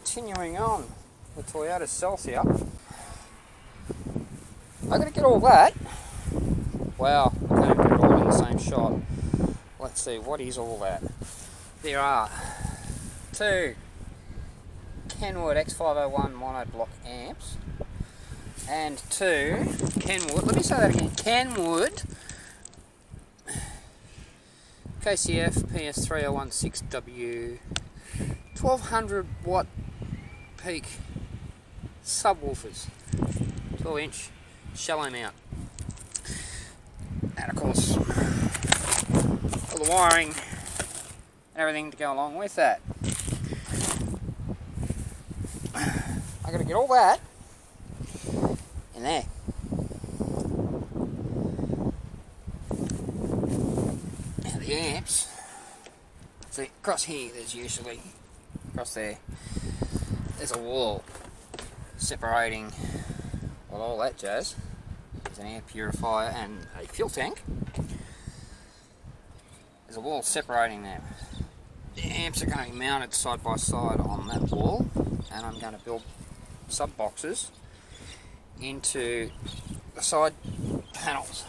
continuing on with Toyota Celsior. I'm going to get all that. Wow, I can't even get it all in the same shot. Let's see, what is all that? There are two Kenwood X501 monoblock amps and two Kenwood, let me say that again, Kenwood KCF PS3016W 1200 watt peak subwoofers, 12 inch shallow mount, and of course all the wiring and everything to go along with that. I'm going to get all that in there. Now the amps, see across here there's usually, across there, there's a wall separating, well, all that jazz. There's an air purifier and a fuel tank. There's a wall separating them. The amps are going to be mounted side by side on that wall, and I'm going to build sub boxes into the side panels.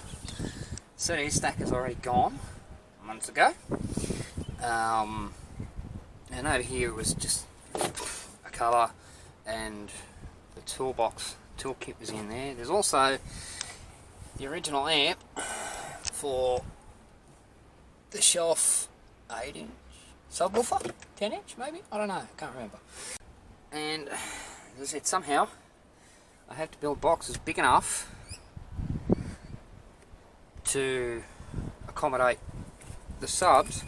CD stacker's already gone months ago, and over here it was just a cover, and the toolkit was in there. There's also the original amp for the shelf 8-inch subwoofer, 10-inch maybe, I don't know, I can't remember. And as I said, somehow I have to build boxes big enough to accommodate the subs,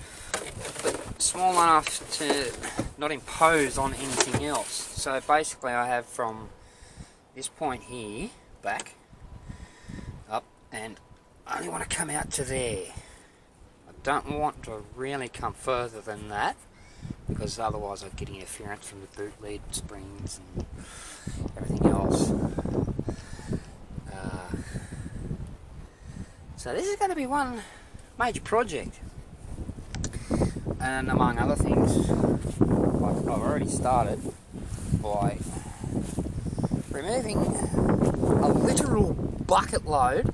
but small enough to not impose on anything else. So basically I have from this point here back up, and I only want to come out to there. I don't want to really come further than that, because otherwise I'd get interference from the boot lead springs and everything else. So this is going to be one major project, and among other things, like I've already started by removing a literal bucket load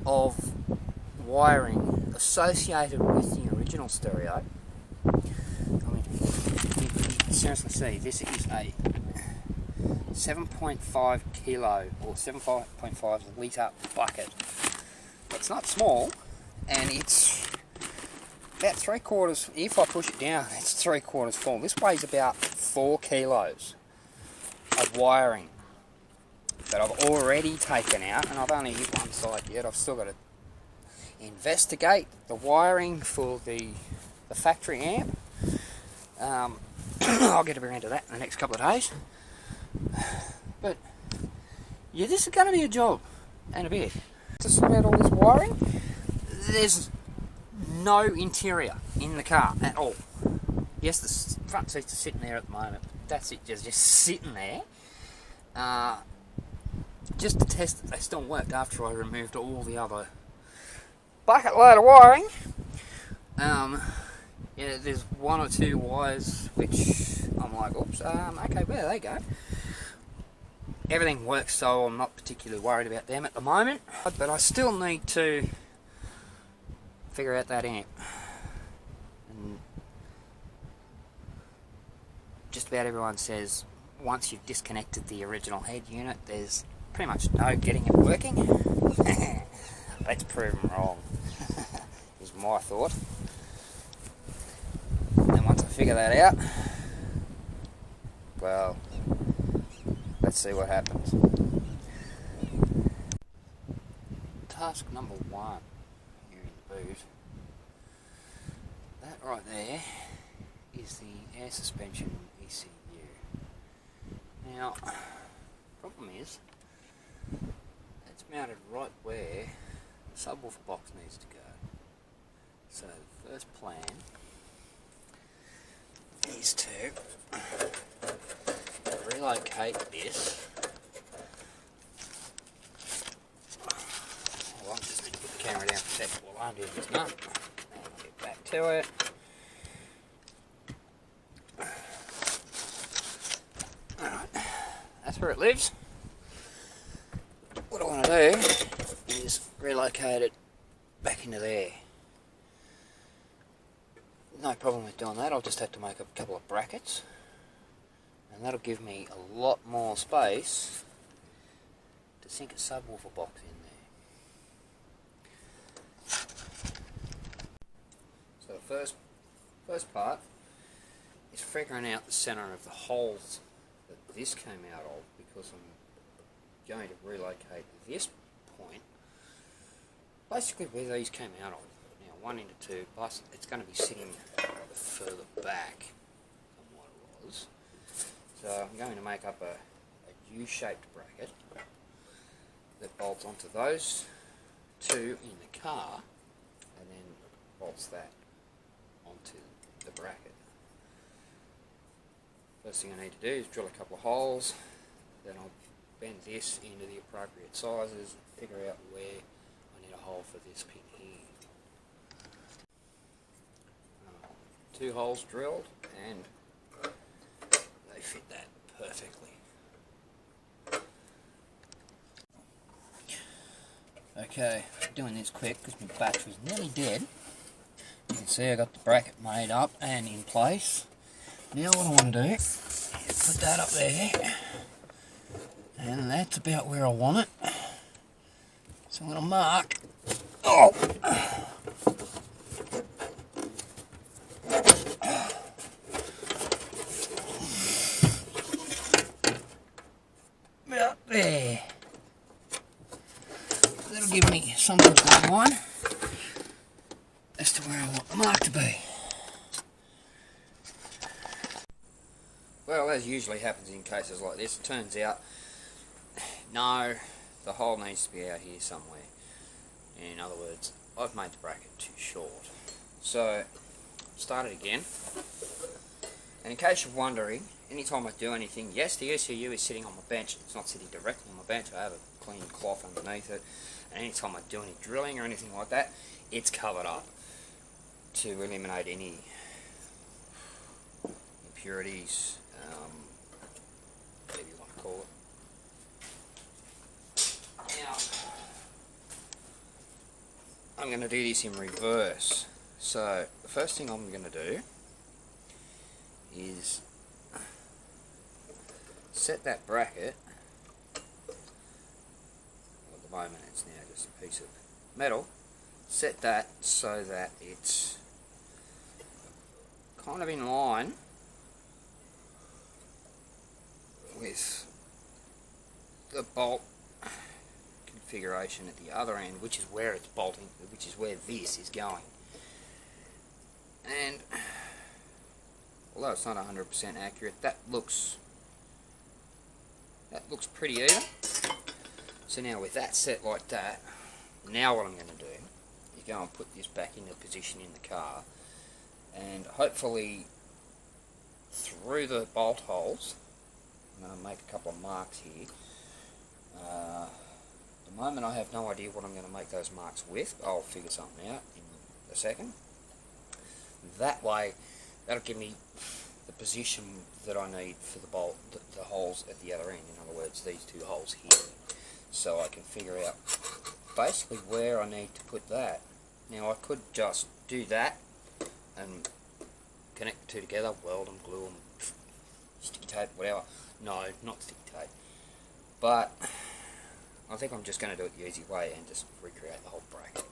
of wiring associated with the original stereo. I mean, you can seriously see this is a 7.5 kilo or 7.5 litre bucket. It's not small, and it's about 3/4, if I push it down, it's 3/4 full. This weighs about 4 kilos of wiring that I've already taken out, and I've only hit one side yet. I've still got to investigate the wiring for the factory amp. I'll get around to that in the next couple of days. But yeah, this is going to be a job and a bit. To sort out all this wiring, there's no interior in the car at all. Yes, the front seats are sitting there at the moment, but that's it, just sitting there. Just to test that they still worked after I removed all the other bucket load of wiring. Yeah, there's one or two wires which I'm like, oops, okay, well, there they go. Everything works, so I'm not particularly worried about them at the moment, but I still need to figure out that amp. And just about everyone says once you've disconnected the original head unit, there's pretty much no getting it working. Let's prove them wrong, is my thought. And once I figure that out, well, let's see what happens. Task number 1 here in the boot. That right there is the air suspension ECU. Now, problem is, it's mounted right where the subwoofer box needs to go. So the first plan is to relocate this. Well, I just need to put the camera down for a second while I undo this nut. And I'll get back to it. that's where it lives. What I want to do is relocate it back into there. No problem with doing that, I'll just have to make a couple of brackets. And that'll give me a lot more space to sink a subwoofer box in there. So the first part is figuring out the centre of the holes that this came out of, because I'm going to relocate this point basically where these came out of. Now 1 into 2, plus it's going to be sitting further back than what it was. So I'm going to make up a U-shaped bracket that bolts onto those two in the car, and then bolts that onto the bracket. First thing I need to do is drill a couple of holes, then I'll bend this into the appropriate sizes and figure out where I need a hole for this pin here. 2 holes drilled, and they fit that perfectly. Okay, doing this quick because my battery's nearly dead. You can see I got the bracket made up and in place. Now what I want to do is put that up there, and that's about where I want it. So I'm going to mark. Oh! About there. That'll give me some good guideline as to where I want the mark to be. Well, as usually happens in cases like this, it turns out, no, the hole needs to be out here somewhere. In other words, I've made the bracket too short. So, start it again. And in case you're wondering, anytime I do anything, yes, the ECU is sitting on my bench. It's not sitting directly on my bench. I have a clean cloth underneath it. And anytime I do any drilling or anything like that, it's covered up to eliminate any impurities, whatever you want to call it. Now, I'm going to do this in reverse. So, the first thing I'm going to do is set that bracket. Well, at the moment it's now just a piece of metal. Set that so that it's kind of in line with the bolt configuration at the other end, which is where it's bolting, which is where this is going. And although it's not 100% accurate, that looks pretty even. So now with that set like that, now what I'm going to do is go and put this back into position in the car, and hopefully through the bolt holes, I'm going to make a couple of marks here. At the moment I have no idea what I'm going to make those marks with. I'll figure something out in a second. That way, that'll give me the position that I need for the bolt, the holes at the other end. In other words, these 2 holes here. So I can figure out basically where I need to put that. Now I could just do that and connect the 2 together, weld them, glue them, sticky tape, whatever. No, not sticky tape. But I think I'm just going to do it the easy way and just recreate the whole bracket.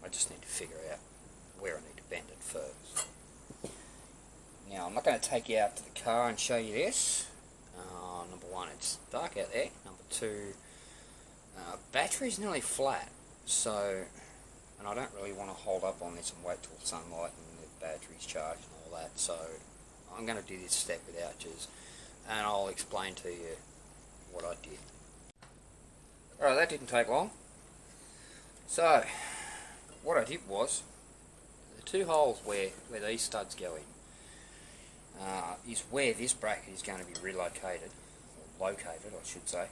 I just need to figure out where I need to bend it first. Now I'm not going to take you out to the car and show you this. Number 1, it's dark out there. Number 2, battery's nearly flat, so, and I don't really want to hold up on this and wait till sunlight and the battery's charged and all that, so I'm going to do this step without yous, and I'll explain to you what I did. Alright, that didn't take long. So, what I did was, the 2 holes where these studs go in, is where this bracket is going to be relocated, or located I should say.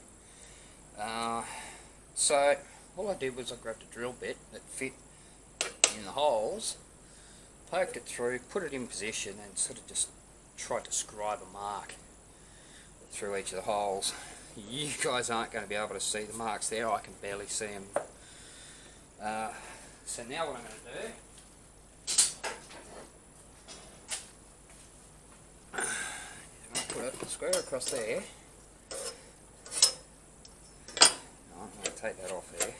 So all I did was I grabbed a drill bit that fit in the holes, poked it through, put it in position, and sort of just tried to scribe a mark through each of the holes. You guys aren't going to be able to see the marks there. I can barely see them. So now what I'm going to do, I'm going to put a square across there. I'm going to take that off there.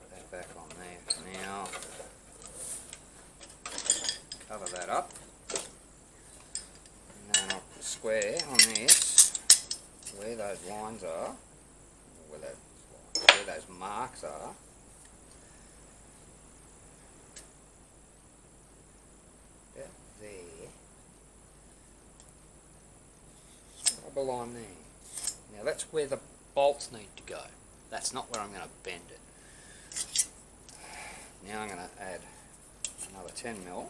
Put that back on there for now. Cover that up. And then I'll put a square on this, where those lines are, where those marks are. About there. Rub a line there. Now that's where the bolts need to go. That's not where I'm going to bend it. Now I'm going to add another 10mm.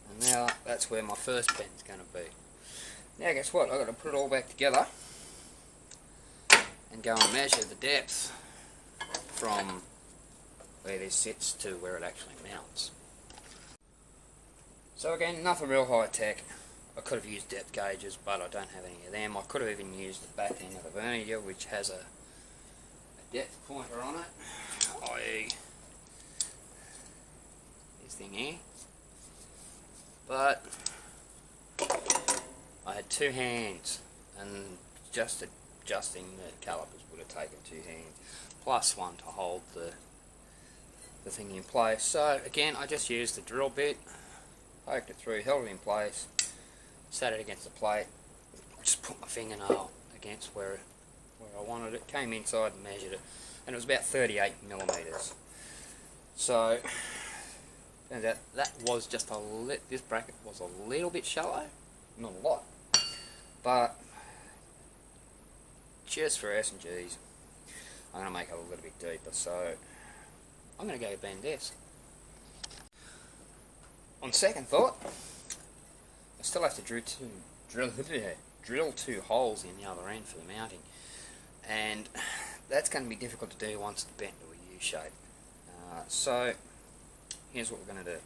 And now that's where my first bend's going to be. Now guess what? I've got to put it all back together and go and measure the depth from where this sits to where it actually mounts. So again, nothing real high tech. I could have used depth gauges, but I don't have any of them. I could have even used the back end of the vernier, which has a depth pointer on it, i.e. this thing here. But I had two hands, and just adjusting the calipers would have taken two hands, plus one to hold the thing in place. So again, I just used the drill bit, poked it through, held it in place, sat it against the plate, just put my fingernail against where I wanted it, came inside and measured it, and it was about 38mm. So turns out that was just this bracket was a little bit shallow, not a lot, but just for S&Gs, I'm going to make it a little bit deeper, so I'm going to go bend this. On second thought, I still have to drill two holes in the other end for the mounting, and that's going to be difficult to do once it's bent to a U shape. So here's what we're going to do.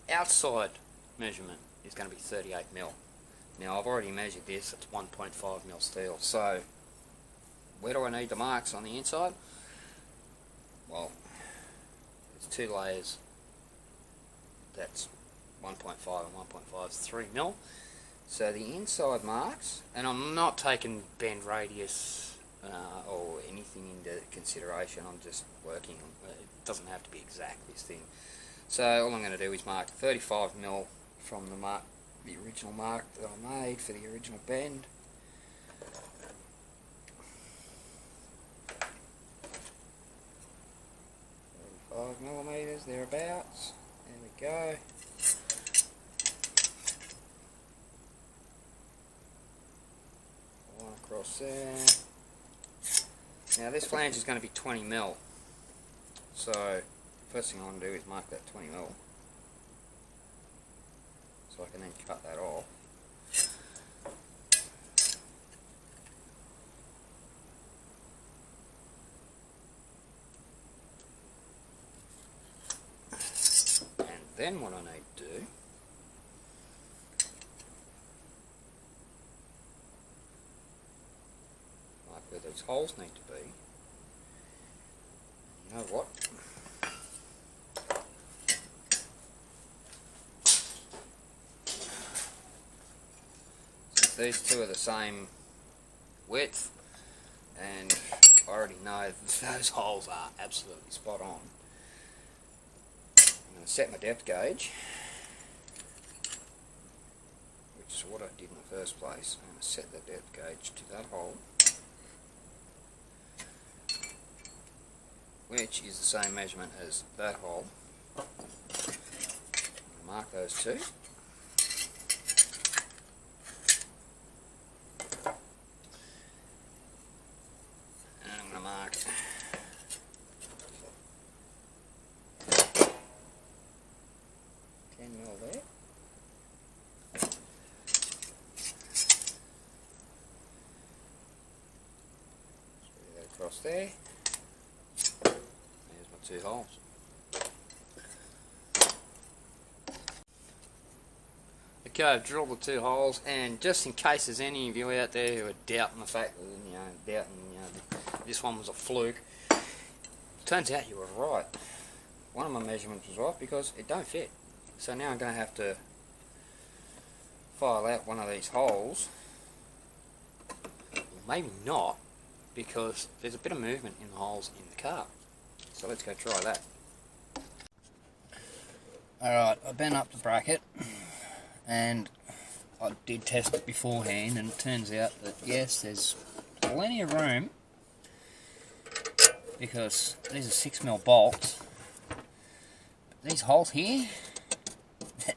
The outside measurement is going to be 38mm. Now I've already measured this, it's 1.5mm steel, so where do I need the marks on the inside? Well, there's two layers, that's 1.5 and 1.5 is 3mm. So the inside marks, and I'm not taking bend radius or anything into consideration, I'm just working on it. It doesn't have to be exact, this thing. So all I'm going to do is mark 35mm from the original mark that I made for the original bend. $5mm thereabouts. There we go. One across there. Now this flange is going to be 20mm. So first thing I want to do is mark that 20mm. So I can then cut that off. And then what I need to do mark where those holes need to be. You know what? These two are the same width, and I already know those holes are absolutely spot on. I'm going to set my depth gauge, which is what I did in the first place. I'm going to set the depth gauge to that hole, which is the same measurement as that hole. Mark those two. Mark 10mm there. there. There's my 2 holes. Okay, I've drilled the 2 holes, and just in case there's any of you out there who are doubting the fact that, this one was a fluke, turns out you were right. One of my measurements was right because it don't fit. So now I'm going to have to file out one of these holes. Maybe not, because there's a bit of movement in the holes in the car. So let's go try that. Alright, I bent up the bracket, and I did test it beforehand, and it turns out that yes, there's plenty of room, because these are 6mm bolts. But these holes here,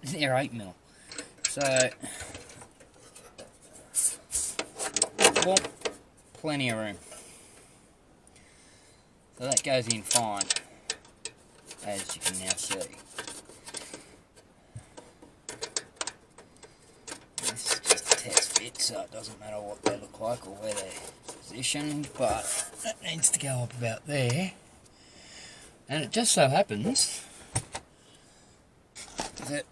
they're 8mm. So, well, plenty of room. So that goes in fine, as you can now see. This is just a test fit, so it doesn't matter what they look like or where they're positioned, but it needs to go up about there. And it just so happens that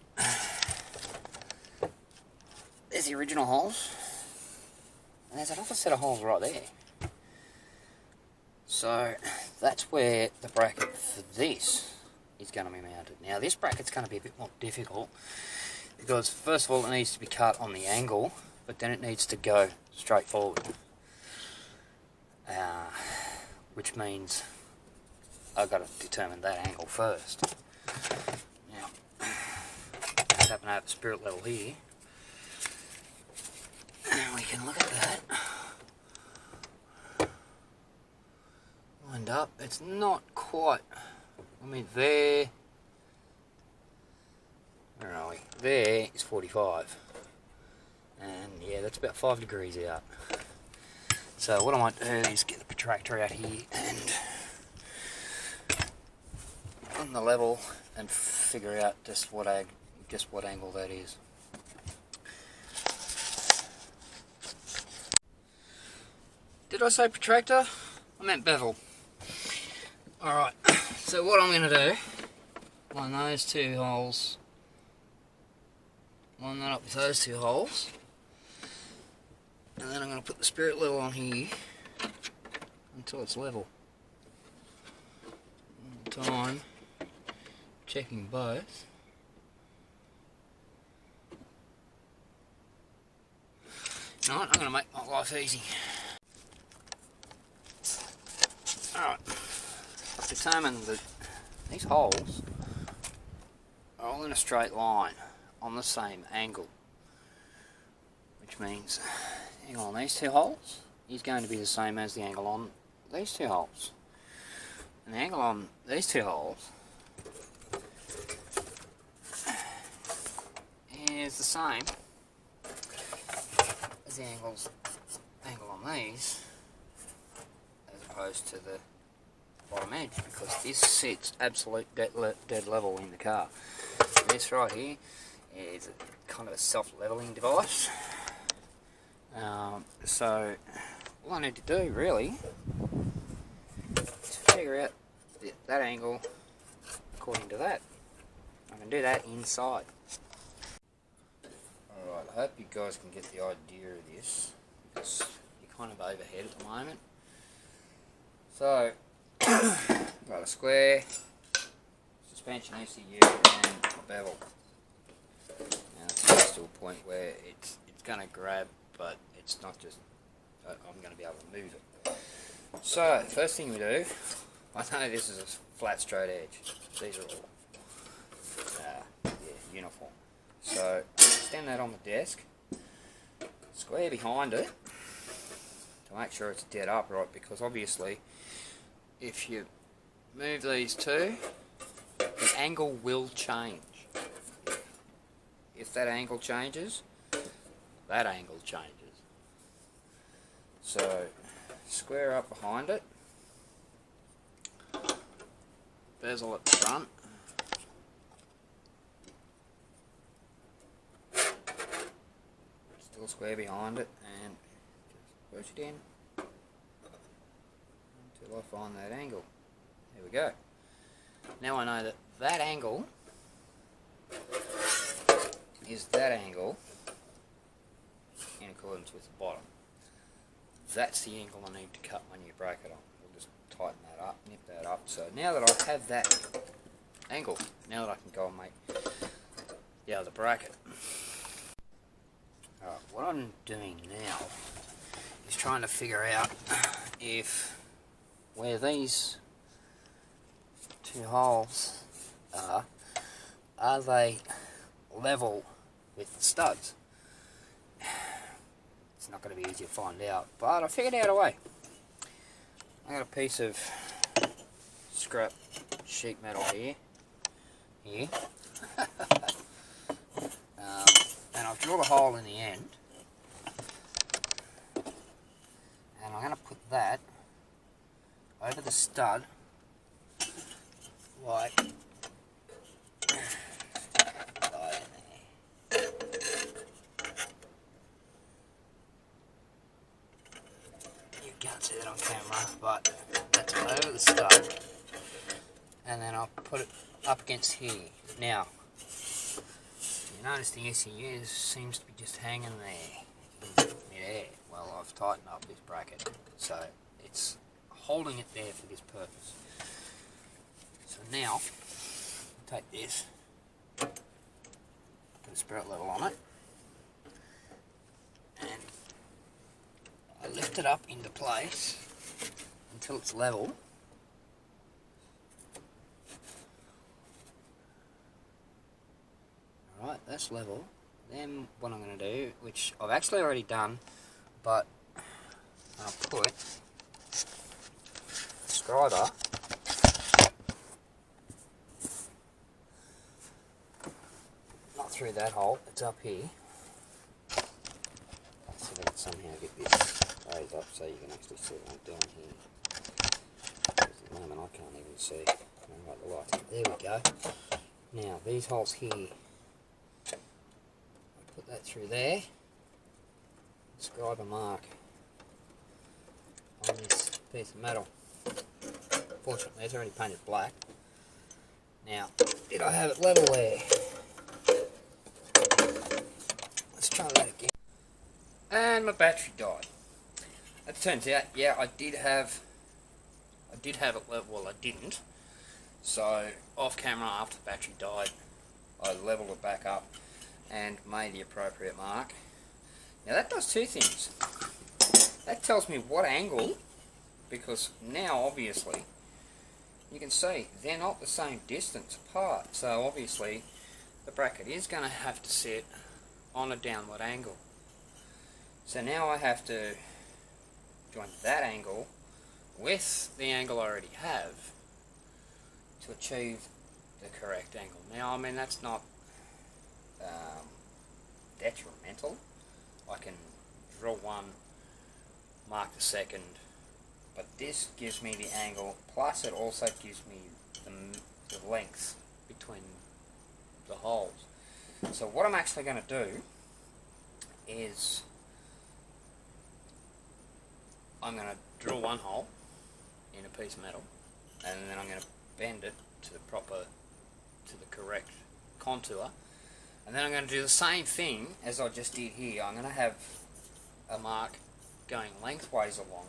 there's the original holes, and there's another set of holes right there. So that's where the bracket for this is going to be mounted. Now this bracket's going to be a bit more difficult, because first of all it needs to be cut on the angle, but then it needs to go straight forward. Which means I've got to determine that angle first. Now, I happen to have a spirit level here. And we can look at that. Lined up. It's not quite. I mean, there. Where are we? There is 45. And yeah, that's about 5 degrees out. So what I might do is get the protractor out here and on the level and figure out just what angle that is. Did I say protractor? I meant bevel. Alright, so what I'm going to do, line those 2 holes, line that up with those 2 holes, and then I'm going to put the spirit level on here until it's level. All the time, checking both. You know what, I'm going to make my life easy. Alright, I've determined that these holes are all in a straight line on the same angle, which means the angle on these 2 holes is going to be the same as the angle on these 2 holes. And the angle on these 2 holes is the same as the angle on these, as opposed to the bottom edge, because this sits absolute dead level in the car. This right here is kind of a self-leveling device. So all I need to do really is figure out that angle according to that. I can do that inside. Alright, I hope you guys can get the idea of this, because you're kind of overhead at the moment. So, got a square, suspension ECU and a bevel. Now it's just to a point where it's going to grab, but it's not just, I'm going to be able to move it. So, first thing we do, I know this is a flat straight edge. These are all uniform. So, stand that on the desk, square behind it to make sure it's dead upright, because obviously if you move these 2, the angle will change. If that angle changes, that angle changes. So square up behind it, bezel at the front, still square behind it, and just push it in till I find that angle. There we go. Now I know that that angle is that angle in accordance with the bottom. That's the angle I need to cut my new bracket on. We'll just tighten that up, nip that up. So now that I have that angle, now that I can go and make the other bracket. Alright, what I'm doing now is trying to figure out if where these two holes are they level with the studs? It's not going to be easy to find out, but I figured out a way. I got a piece of scrap sheet metal here, and I've drilled a hole in the end, and I'm going to put that over the stud like can't see that on camera, but that's over the stud, and then I'll put it up against here. Now, you notice the SEU seems to be just hanging there in mid-air. Well, I've tightened up this bracket, so it's holding it there for this purpose. So now, I'll take this, put a spirit level on it, and I lift it up into place until it's level. Alright, that's level. Then what I'm going to do, which I've actually already done, but I'll put the scriber not through that hole, it's up here. Let's see if I can somehow get this raised up so you can actually see what I'm doing here. At the moment I can't even see. Right, the lights. There we go. Now these holes here, I put that through there, scribe a mark on this piece of metal. Fortunately it's already painted black. Now, did I have it level there? Let's try that again. And my battery died. It turns out, yeah, I did have it level. Well, I didn't. So off camera, after the battery died, I leveled it back up and made the appropriate mark. Now that does two things. That tells me what angle, because now obviously you can see they're not the same distance apart. So obviously the bracket is going to have to sit on a downward angle. So now I have to join that angle with the angle I already have to achieve the correct angle. Now, I mean, that's not detrimental. I can drill one, mark the second, but this gives me the angle, plus it also gives me the length between the holes. So what I'm actually going to do is I'm going to drill one hole in a piece of metal, and then I'm going to bend it to the correct contour, and then I'm going to do the same thing as I just did here. I'm going to have a mark going lengthways along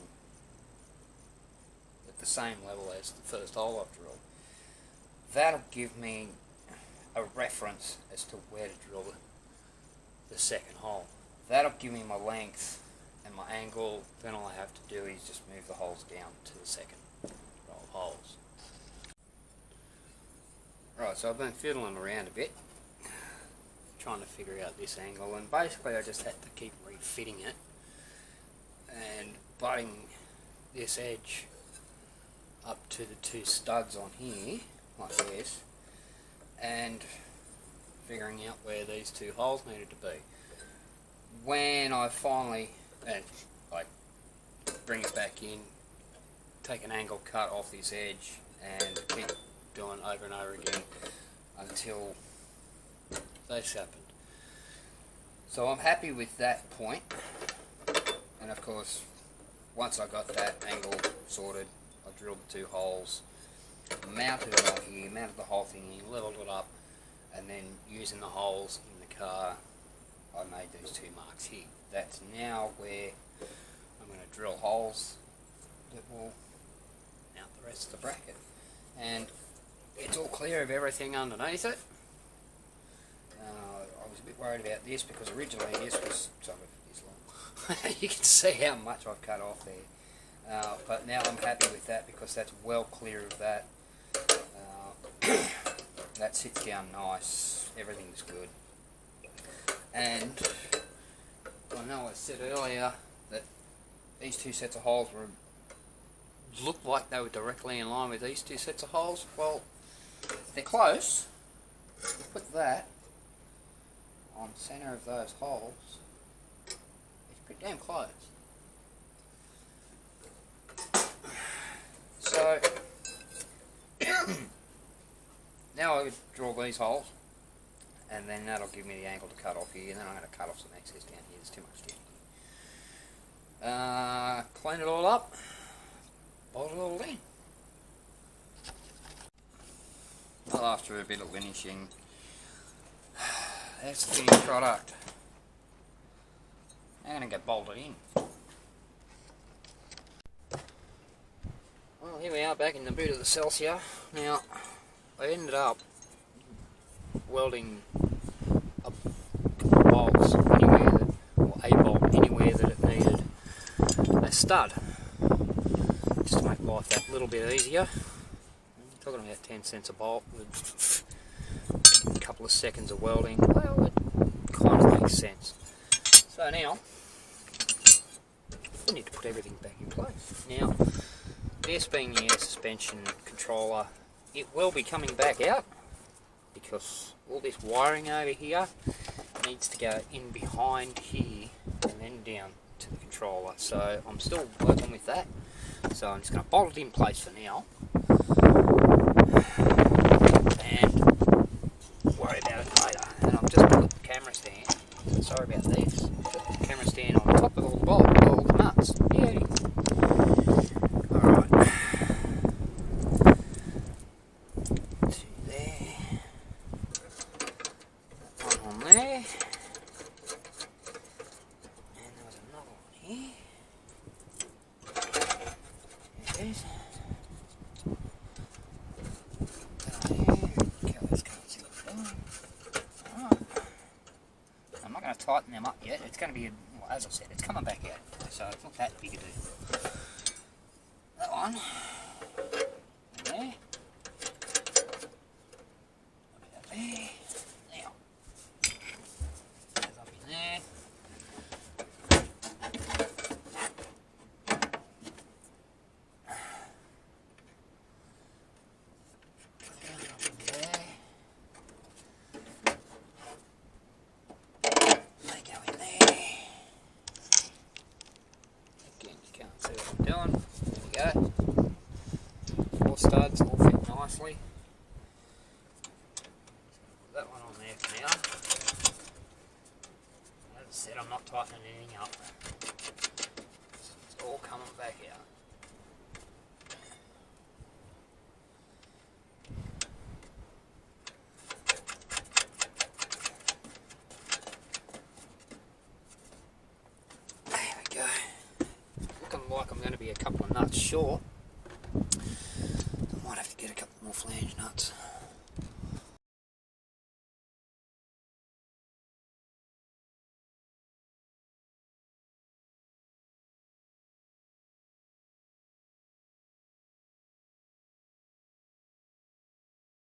at the same level as the first hole I've drilled. That'll give me a reference as to where to drill the second hole. That'll give me my length and my angle. Then all I have to do is just move the holes down to the second row of holes. Right, so I've been fiddling around a bit, trying to figure out this angle, and basically I just had to keep refitting it and butting this edge up to the two studs on here, like this, and figuring out where these two holes needed to be. When I finally bring it back in, take an angle cut off this edge and keep doing over and over again until this happened. So I'm happy with that point, and of course once I got that angle sorted, I drilled the 2 holes, mounted it on here, mounted the whole thing in, leveled it up, and then using the holes in the car, I made these 2 marks here. That's now where I'm going to drill holes that will mount the rest of the bracket. And it's all clear of everything underneath it. I was a bit worried about this because originally this was this long. You can see how much I've cut off there. But now I'm happy with that because that's well clear of that. That sits down nice, everything's good. And I know I said earlier that these 2 sets of holes looked like they were directly in line with these 2 sets of holes. Well, they're close. Put that on the centre of those holes. It's pretty damn close. So now I draw these holes, and then that'll give me the angle to cut off here, and then I'm going to cut off some excess down here. There's too much down here. Clean it all up, bolt it all in. Well, after a bit of linishing, that's the finished product. I'm going to get bolted in. Well, here we are back in the boot of the Celsior. Now, I ended up welding a couple of bolts anywhere that, or a bolt anywhere that it needed a stud, just to make life that little bit easier. I'm talking about 10 cents a bolt with a couple of seconds of welding. Well, it kind of makes sense. So now we need to put everything back in place. Now, this being the air suspension controller, it will be coming back out because all this wiring over here needs to go in behind here and then down to the controller. So I'm still working with that. So I'm just going to bolt it in place for now and worry about it later. And I've just put the camera stand, sorry about this, put the camera stand on top of all the bolts, all the nuts. Yay! Alright. There, and there was another one here. There it is. Alright. I'm not going to tighten them up yet. It's going to be, well, as I said, it's coming back out, so it's not that big a deal. That one. There. There. Doing. There we go. 4 studs all fit nicely. Put that one on there for now. As I said, I'm not tightening anything up. It's all coming back out. Like I'm going to be a couple of nuts short. I might have to get a couple more flange nuts.